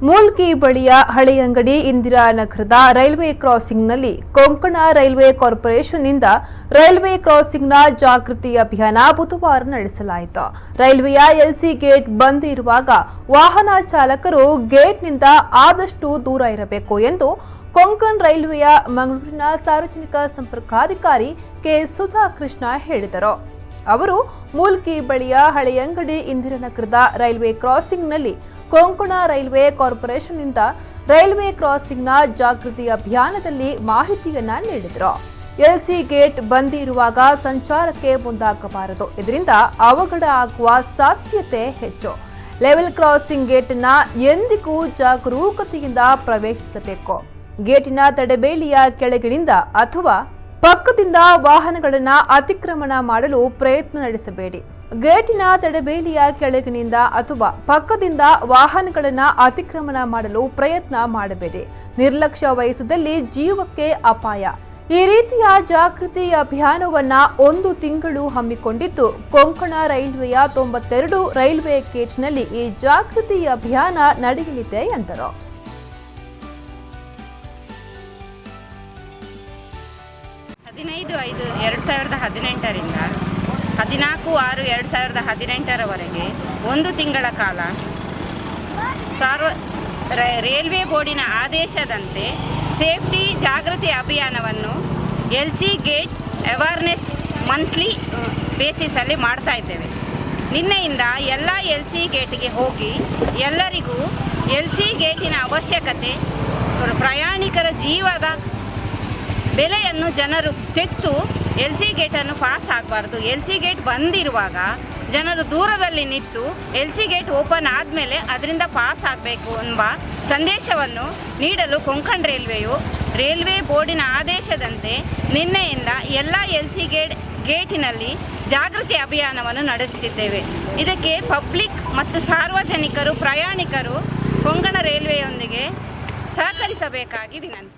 ಮೂಲ್ಕಿ ಬಳಿಯ ಹಳೆಯಂಗಡಿ ಇಂದಿರಾನಗರದ ರೈಲ್ವೆ ಕ್ರಾಸಿಂಗ್ನಲ್ಲಿ ಕೊಂಕಣ ರೈಲ್ವೆ ಕಾರ್ಪೊರೇಷನ್ನಿಂದ ರೈಲ್ವೆ ಕ್ರಾಸಿಂಗ್ನ ಜಾಗೃತಿ ಅಭಿಯಾನ ಬುಧವಾರ ನಡೆಸಲಾಯಿತು. ರೈಲ್ವೆಯ ಎಲ್ಸಿ ಗೇಟ್ ಬಂದ್ ಇರುವಾಗ ವಾಹನ ಚಾಲಕರು ಗೇಟ್ನಿಂದ ಆದಷ್ಟು ದೂರ ಇರಬೇಕು ಎಂದು ಕೊಂಕಣ್ ರೈಲ್ವೆಯ ಮಂಗಳೂರಿನ ಸಾರ್ವಜನಿಕ ಸಂಪರ್ಕಾಧಿಕಾರಿ ಕೆ ಸುಧಾಕೃಷ್ಣ ಹೇಳಿದರು. ಅವರು ಮೂಲ್ಕಿ ಬಳಿಯ ಹಳೆಯಂಗಡಿ ಇಂದಿರಾನಗರದ ರೈಲ್ವೆ ಕ್ರಾಸಿಂಗ್ನಲ್ಲಿ ಕೊಂಕಣ ರೈಲ್ವೆ ಕಾರ್ಪೊರೇಷನ್ನಿಂದ ರೈಲ್ವೆ ಕ್ರಾಸಿಂಗ್ನ ಜಾಗೃತಿ ಅಭಿಯಾನದಲ್ಲಿ ಮಾಹಿತಿಯನ್ನ ನೀಡಿದರು. ಎಲ್ಸಿ ಗೇಟ್ ಬಂದ್ ಇರುವಾಗ ಸಂಚಾರಕ್ಕೆ ಮುಂದಾಗಬಾರದು, ಇದರಿಂದ ಅವಘಡ ಆಗುವ ಸಾಧ್ಯತೆ ಹೆಚ್ಚು. ಲೆವೆಲ್ ಕ್ರಾಸಿಂಗ್ ಗೇಟ್ನ ಎಂದಿಗೂ ಜಾಗರೂಕತೆಯಿಂದ ಪ್ರವೇಶಿಸಬೇಕು. ಗೇಟಿನ ತಡೆಬೇಲಿಯ ಕೆಳಗಿನಿಂದ ಅಥವಾ ಪಕ್ಕದಿಂದ ವಾಹನಗಳನ್ನು ಅತಿಕ್ರಮಣ ಮಾಡಲು ಪ್ರಯತ್ನ ನಡೆಸಬೇಡಿ. ಗೇಟಿನ ತಡೆಬೇಲಿಯ ಕೆಳಗಿನಿಂದ ಅಥವಾ ಪಕ್ಕದಿಂದ ವಾಹನಗಳನ್ನು ಅತಿಕ್ರಮಣ ಮಾಡಲು ಪ್ರಯತ್ನ ಮಾಡಬೇಡಿ. ನಿರ್ಲಕ್ಷ್ಯ ವಹಿಸಿದಲ್ಲಿ ಜೀವಕ್ಕೆ ಅಪಾಯ. ಈ ರೀತಿಯ ಜಾಗೃತಿ ಅಭಿಯಾನವನ್ನ 1 ತಿಂಗಳು ಹಮ್ಮಿಕೊಂಡಿದ್ದು, ಕೊಂಕಣ ರೈಲ್ವೆಯ 92 ರೈಲ್ವೆ ಗೇಟ್ನಲ್ಲಿ ಈ ಜಾಗೃತಿ ಅಭಿಯಾನ ನಡೆಯಲಿದೆ ಎಂದರು. ಹದಿನೈದು 2018ರಿಂದ 14/6/2018ರವರೆಗೆ 1 ತಿಂಗಳ ಕಾಲ ರೈಲ್ವೆ ಬೋರ್ಡಿನ ಆದೇಶದಂತೆ ಸೇಫ್ಟಿ ಜಾಗೃತಿ ಅಭಿಯಾನವನ್ನು ಎಲ್ಸಿ ಗೇಟ್ ಅವೇರ್ನೆಸ್ ಮಂತ್ಲಿ ಬೇಸಿಸಲ್ಲಿ ಮಾಡ್ತಾ ಇದ್ದೇವೆ. ನಿನ್ನೆಯಿಂದ ಎಲ್ಲ ಎಲ್ಸಿ ಗೇಟ್ಗೆ ಹೋಗಿ ಎಲ್ಲರಿಗೂ ಎಲ್ಸಿ ಗೇಟಿನ ಅವಶ್ಯಕತೆ, ಪ್ರಯಾಣಿಕರ ಜೀವದ ಬೆಲೆಯನ್ನು ಜನರು ತೆತ್ತು ಎಲ್ಸಿ ಗೇಟನ್ನು ಪಾಸ್ ಆಗಬಾರ್ದು. ಎಲ್ಸಿ ಗೇಟ್ ಬಂದಿರುವಾಗ ಜನರು ದೂರದಲ್ಲಿ ನಿಂತು ಎಲ್ಸಿ ಗೇಟ್ ಓಪನ್ ಆದಮೇಲೆ ಅದರಿಂದ ಪಾಸ್ ಆಗಬೇಕು ಎಂಬ ಸಂದೇಶವನ್ನು ನೀಡಲು ಕೊಂಕಣ್ ರೈಲ್ವೆಯು ರೈಲ್ವೆ ಬೋರ್ಡಿನ ಆದೇಶದಂತೆ ನಿನ್ನೆಯಿಂದ ಎಲ್ಲ ಎಲ್ಸಿ ಗೇಟಿನಲ್ಲಿ ಜಾಗೃತಿ ಅಭಿಯಾನವನ್ನು ನಡೆಸುತ್ತಿದ್ದೇವೆ. ಇದಕ್ಕೆ ಪಬ್ಲಿಕ್ ಮತ್ತು ಸಾರ್ವಜನಿಕರು, ಪ್ರಯಾಣಿಕರು ಕೊಂಕಣ ರೈಲ್ವೆಯೊಂದಿಗೆ ಸಹಕರಿಸಬೇಕಾಗಿ ವಿನಂತಿ.